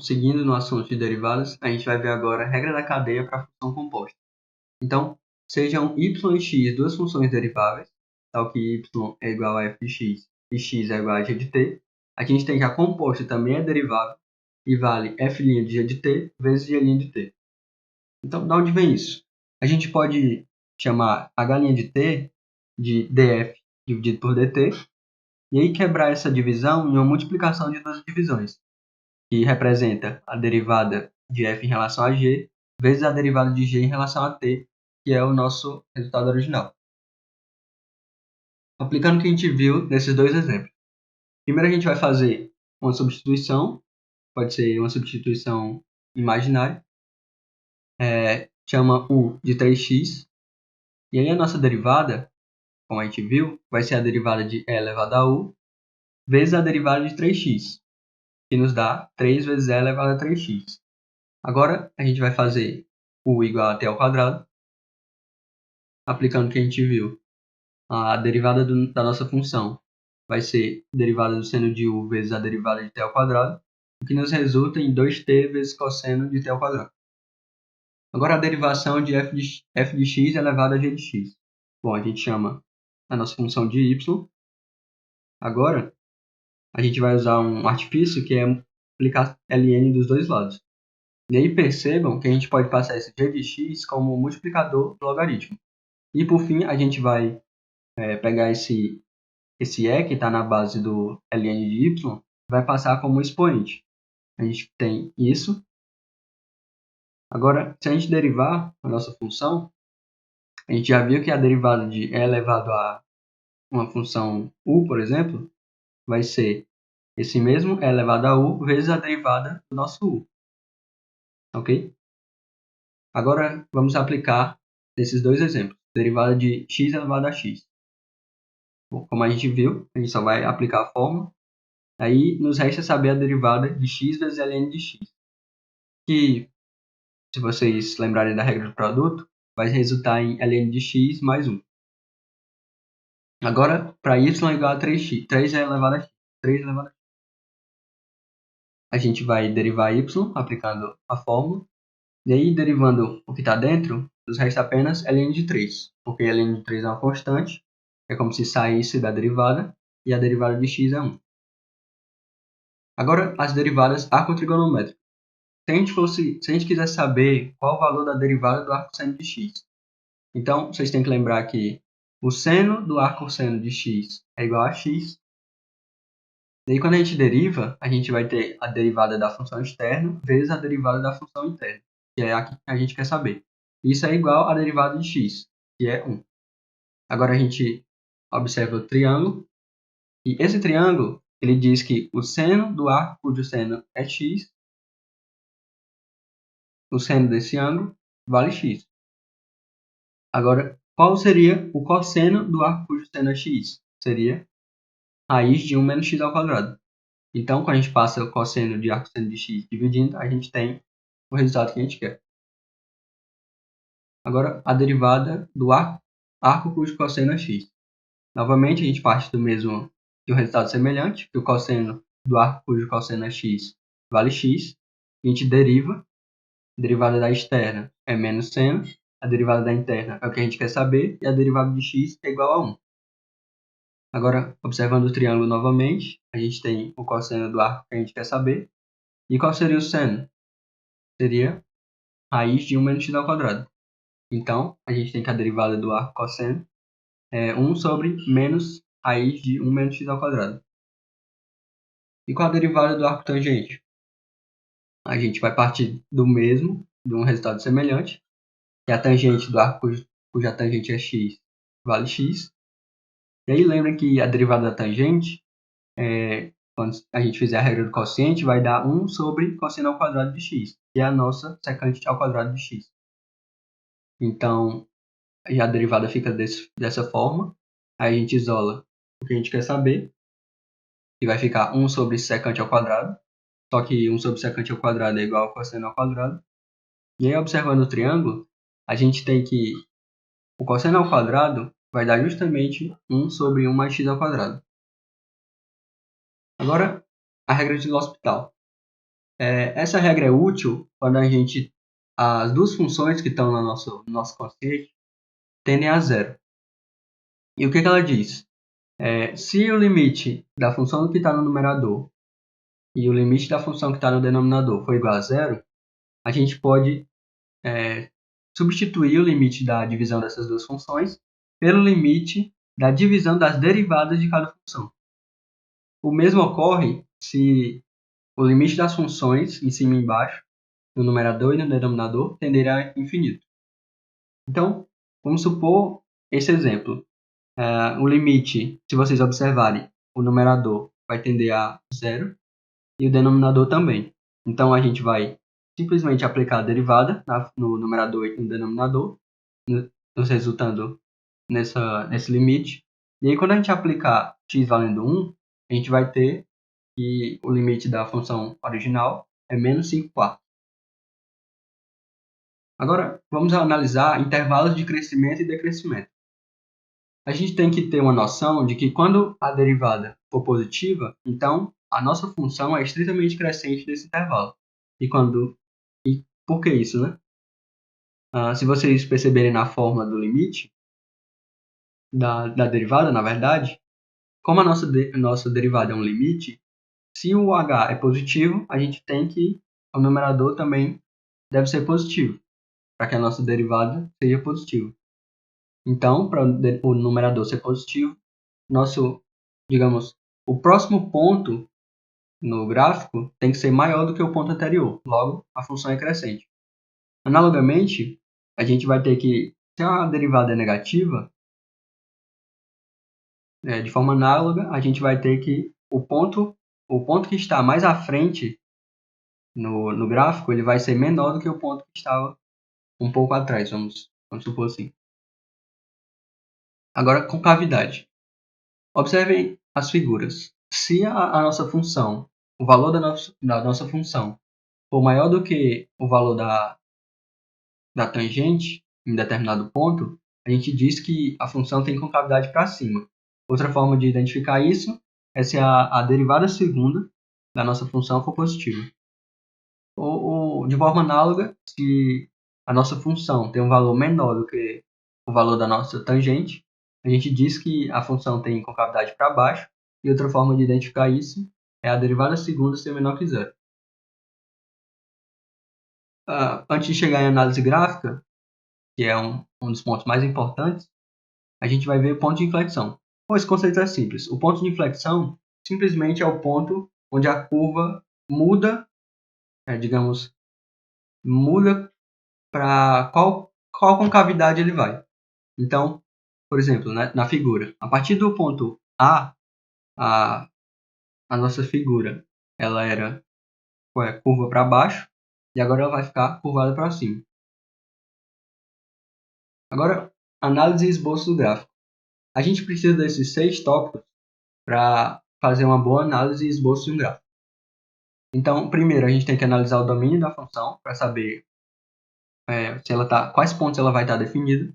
seguindo no assunto de derivadas, a gente vai ver agora a regra da cadeia para a função composta. Então, sejam y e x duas funções deriváveis, tal que y é igual a f de x e x é igual a g de t, a gente tem que a composta também é derivável e vale f' de g de t vezes g' de t. Então, de onde vem isso? A gente pode chamar h' de t de df dividido por dt, e aí quebrar essa divisão em uma multiplicação de duas divisões, que representa a derivada de f em relação a g vezes a derivada de g em relação a t, que é o nosso resultado original. Aplicando o que a gente viu nesses dois exemplos. Primeiro a gente vai fazer uma substituição, pode ser uma substituição imaginária, chama u de 3x, e aí a nossa derivada, como a gente viu, vai ser a derivada de e elevado a u vezes a derivada de 3x, que nos dá 3 vezes e elevado a 3x. Agora a gente vai fazer u igual a t ao quadrado, aplicando o que a gente viu. A derivada da nossa função vai ser a derivada do seno de u vezes a derivada de t ao quadrado, o que nos resulta em 2t vezes cosseno de t ao quadrado. Agora a derivação de f de x elevado a g de x. Bom, a gente chama a nossa função de y. Agora a gente vai usar um artifício que é aplicar ln dos dois lados. E aí percebam que a gente pode passar esse g de x como multiplicador do logaritmo. E por fim a gente vai pegar esse e que está na base do ln de y, vai passar como expoente. A gente tem isso. Agora, se a gente derivar a nossa função, a gente já viu que a derivada de e elevado a uma função u, por exemplo, vai ser esse mesmo e elevado a u vezes a derivada do nosso u. Ok? Agora, vamos aplicar esses dois exemplos. Derivada de x elevado a x. Bom, como a gente viu, a gente só vai aplicar a fórmula. Aí nos resta saber a derivada de x vezes ln de x. Que, se vocês lembrarem da regra do produto, vai resultar em ln de x mais 1. Agora, para y igual a 3x, 3 elevado a x. 3 elevado a x. A gente vai derivar y aplicando a fórmula. E aí, derivando o que está dentro, nos resta apenas ln de 3. Porque ln de 3 é uma constante. É como se saísse da derivada. E a derivada de x é 1. Agora, as derivadas arcotrigonométricas. Se a gente quiser saber qual o valor da derivada do arcosseno de x, então vocês têm que lembrar que o seno do arcosseno de x é igual a x. E aí, quando a gente deriva, a gente vai ter a derivada da função externa vezes a derivada da função interna, que é a que a gente quer saber. Isso é igual à derivada de x, que é 1. Agora a gente observa o triângulo, e esse triângulo ele diz que o seno do arco cujo seno é x, o seno desse ângulo vale x. Agora, qual seria o cosseno do arco cujo seno é x? Seria raiz de 1 menos x ao quadrado. Então, quando a gente passa o cosseno de arcosseno de x dividindo, a gente tem o resultado que a gente quer. Agora, a derivada do arco cujo cosseno é x. Novamente, a gente parte do mesmo de um resultado semelhante, que o cosseno do arco cujo cosseno é x vale x. A gente deriva. A derivada da externa é menos seno. A derivada da interna é o que a gente quer saber. E a derivada de x é igual a 1. Agora, observando o triângulo novamente, a gente tem o cosseno do arco que a gente quer saber. E qual seria o seno? Seria raiz de 1 menos x ao quadrado. Então, a gente tem que a derivada do arco cosseno é 1 sobre menos raiz de 1 menos x ao quadrado. E qual a derivada do arco tangente? A gente vai partir do mesmo, de um resultado semelhante, que a tangente do arco cuja tangente é x vale x. E aí lembra que a derivada da tangente, quando a gente fizer a regra do quociente, vai dar 1 sobre cosseno ao quadrado de x, que é a nossa secante ao quadrado de x. Então, a derivada fica dessa forma. Aí a gente isola o que a gente quer saber, e vai ficar 1 sobre secante ao quadrado. Só que 1 sobre secante ao quadrado é igual a cosseno ao quadrado. E aí, observando o triângulo, a gente tem que o cosseno ao quadrado vai dar justamente 1 sobre 1 mais x ao quadrado. Agora, a regra de L'Hospital. Essa regra é útil quando as duas funções que estão no nosso quociente tendem a zero. E o que ela diz? Se o limite da função que está no numerador e o limite da função que está no denominador for igual a zero, a gente pode substituir o limite da divisão dessas duas funções pelo limite da divisão das derivadas de cada função. O mesmo ocorre se o limite das funções em cima e embaixo, no numerador e no denominador, tender a infinito. Então, vamos supor esse exemplo. O limite, se vocês observarem, o numerador vai tender a zero e o denominador também. Então, a gente vai simplesmente aplicar a derivada no numerador e no denominador, nos resultando nesse limite. E aí, quando a gente aplicar x valendo 1, a gente vai ter que o limite da função original é menos 5 quartos. Agora, vamos analisar intervalos de crescimento e decrescimento. A gente tem que ter uma noção de que quando a derivada for positiva, então a nossa função é estritamente crescente nesse intervalo. E por que isso, né? Se vocês perceberem na fórmula do limite da derivada, na verdade, como a nossa derivada é um limite, se o h é positivo, a gente tem que o numerador também deve ser positivo, para que a nossa derivada seja positiva. Então, para o numerador ser positivo, o próximo ponto no gráfico tem que ser maior do que o ponto anterior. Logo, a função é crescente. Analogamente, a gente vai ter que, se a derivada é negativa, de forma análoga, a gente vai ter que o ponto que está mais à frente no gráfico, ele vai ser menor do que o ponto que estava um pouco atrás, vamos supor assim. Agora, concavidade. Observem as figuras. Se a nossa função, o valor da nossa função, for maior do que o valor da tangente em determinado ponto, a gente diz que a função tem concavidade para cima. Outra forma de identificar isso é se a derivada segunda da nossa função for positiva. Ou de forma análoga, se a nossa função tem um valor menor do que o valor da nossa tangente, a gente diz que a função tem concavidade para baixo, e outra forma de identificar isso é a derivada segunda ser menor que zero. Antes de chegar em análise gráfica, que é um dos pontos mais importantes, a gente vai ver o ponto de inflexão. Esse conceito é simples. O ponto de inflexão simplesmente é o ponto onde a curva muda, muda para qual concavidade ele vai. Então, por exemplo, na figura, a partir do ponto A, a nossa figura ela era curva para baixo e agora ela vai ficar curvada para cima. Agora, análise e esboço do gráfico. A gente precisa desses 6 tópicos para fazer uma boa análise e esboço de um gráfico. Então, primeiro, a gente tem que analisar o domínio da função para saber quais pontos ela vai estar definida.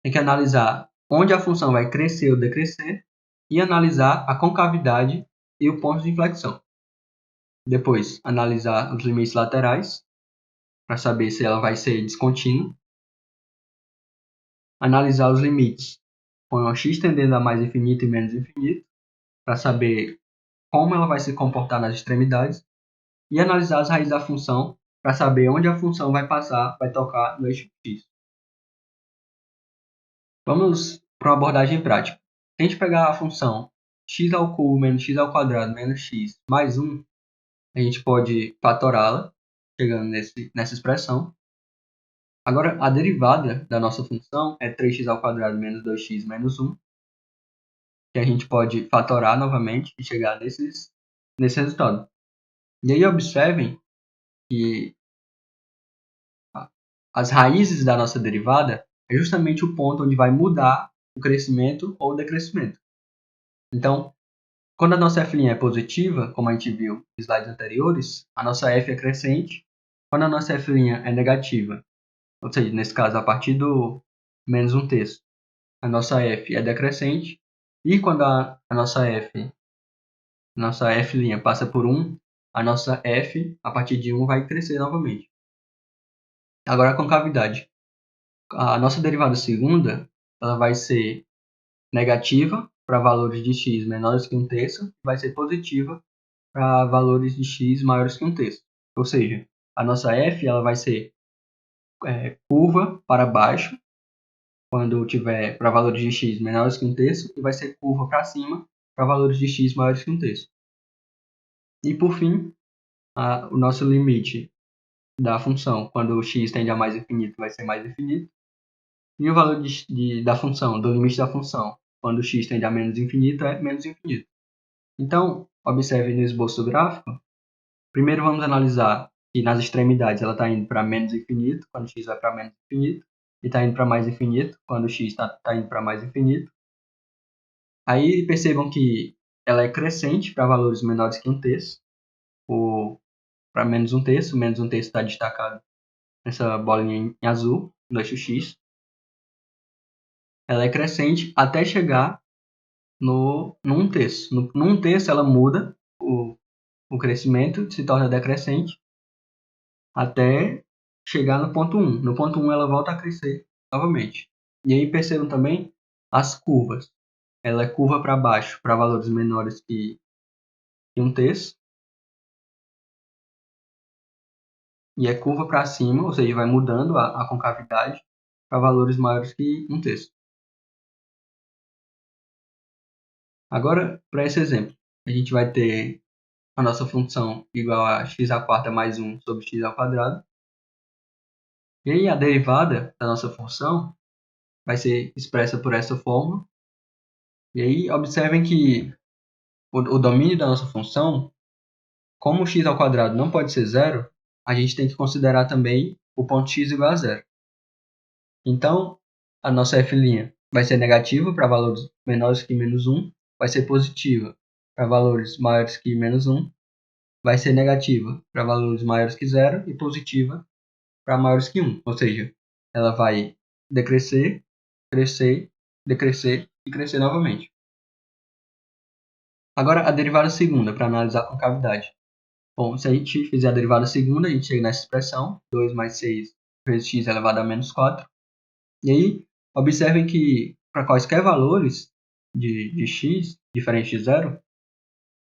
Tem que analisar onde a função vai crescer ou decrescer e analisar a concavidade e o ponto de inflexão. Depois, analisar os limites laterais para saber se ela vai ser descontínua. Analisar os limites com o x tendendo a mais infinito e menos infinito para saber como ela vai se comportar nas extremidades. E analisar as raízes da função para saber onde a função vai tocar no eixo x. Vamos para uma abordagem prática. Se a gente pegar a função x ao cubo menos x ao quadrado menos x mais 1, a gente pode fatorá-la, chegando nessa expressão. Agora, a derivada da nossa função é 3x ao quadrado menos 2x menos 1, que a gente pode fatorar novamente e chegar nesse resultado. E aí observem que as raízes da nossa derivada é justamente o ponto onde vai mudar o crescimento ou o decrescimento. Então, quando a nossa f' é positiva, como a gente viu nos slides anteriores, a nossa f é crescente. Quando a nossa f' é negativa, ou seja, nesse caso a partir do menos 1/3, a nossa f é decrescente. E quando a nossa f' passa por 1, a nossa f, a partir de 1, vai crescer novamente. Agora a concavidade. A nossa derivada segunda, ela vai ser negativa para valores de x menores que 1/3, vai ser positiva para valores de x maiores que 1/3. Ou seja, a nossa f ela vai ser curva para baixo, quando tiver para valores de x menores que 1/3, e vai ser curva para cima para valores de x maiores que 1/3. E por fim, o nosso limite da função, quando o x tende a mais infinito, vai ser mais infinito. E o valor da função, do limite da função, quando o x tende a menos infinito, é menos infinito. Então, observe no esboço do gráfico. Primeiro vamos analisar que nas extremidades ela está indo para menos infinito, quando o x vai para menos infinito, e está indo para mais infinito, quando o x está indo para mais infinito. Aí percebam que ela é crescente para valores menores que 1/3, ou para menos 1/3, menos 1/3 está destacado nessa bolinha em azul, no eixo x. Ela é crescente até chegar no 1/3. No 1/3 ela muda o crescimento, se torna decrescente, até chegar no ponto 1. No ponto 1 ela volta a crescer novamente. E aí percebam também as curvas. Ela é curva para baixo para valores menores que 1/3. E é curva para cima, ou seja, vai mudando a concavidade para valores maiores que 1/3. Agora, para esse exemplo, a gente vai ter a nossa função igual a x² mais 1 sobre x². E aí a derivada da nossa função vai ser expressa por essa fórmula. E aí observem que o domínio da nossa função, como o x² não pode ser zero, a gente tem que considerar também o ponto x igual a zero. Então, a nossa f' vai ser negativa para valores menores que menos 1, vai ser positiva para valores maiores que menos 1, vai ser negativa para valores maiores que 0 e positiva para maiores que 1. Ou seja, ela vai decrescer, crescer, decrescer e crescer novamente. Agora, a derivada segunda, para analisar a concavidade. Bom, se a gente fizer a derivada segunda, a gente chega nessa expressão, 2 mais 6 vezes x elevado a menos 4. E aí, observem que para quaisquer valores de x, diferente de zero,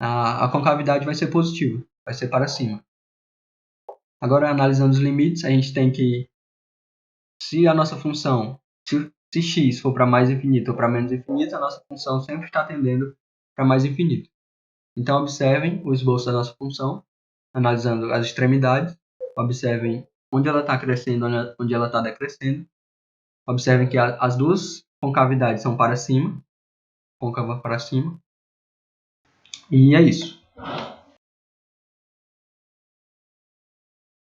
a concavidade vai ser positiva, vai ser para cima. Agora, analisando os limites, a gente tem que, se a nossa função, se x for para mais infinito ou para menos infinito, a nossa função sempre está tendendo para mais infinito. Então, observem o esboço da nossa função, analisando as extremidades, observem onde ela está crescendo, onde ela está decrescendo. Observem que as duas concavidades são para cima, côncava para cima. E é isso.